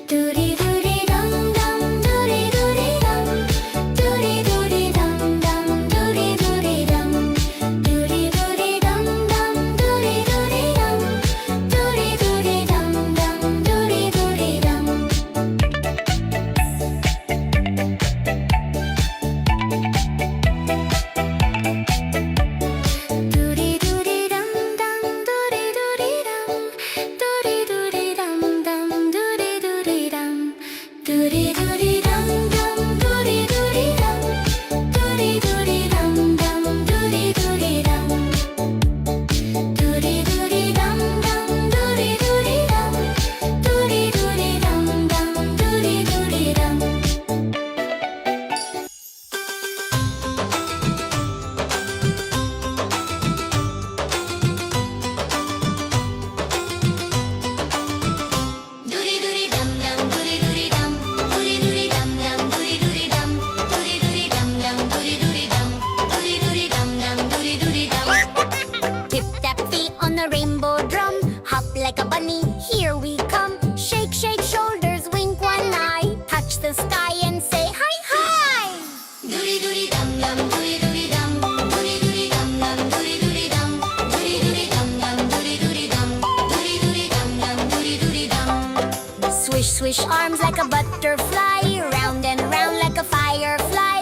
Doody doody dum dum, doody doody dum, doody doody dum dum, doody doody dum, doody doody dum dum, doody doody dum, doody doody dum dum, doody doody dum. Doody doody dum dum, doody doody dum, doody doody dum dum, doody doody dum, doody doody dum dum, doody doody dum, doody doody dum dum, doody doody dum, doody doody dum dum, doody doody dum, doody doody dum dum, doody doody dum. Doody doody dum dum, doody doody dum, doody doody dum dum, doody doody dum, doody doody dum dum, doody doody dum, doody doody dum dum, doody doody dum. Tip tap feet on the rainbow drum, hop like a bunny, here we come. Shake shake shoulders, wink one eye, touch the sky and say hi hi. Doody doody dum dum, doody doody dum, doody doody dum dum, doody doody dum, doody doody dum dum, doody doody dum, doody doody dum dum, doody doody dum. Swish swish arms like a butterfly, round and round like a firefly.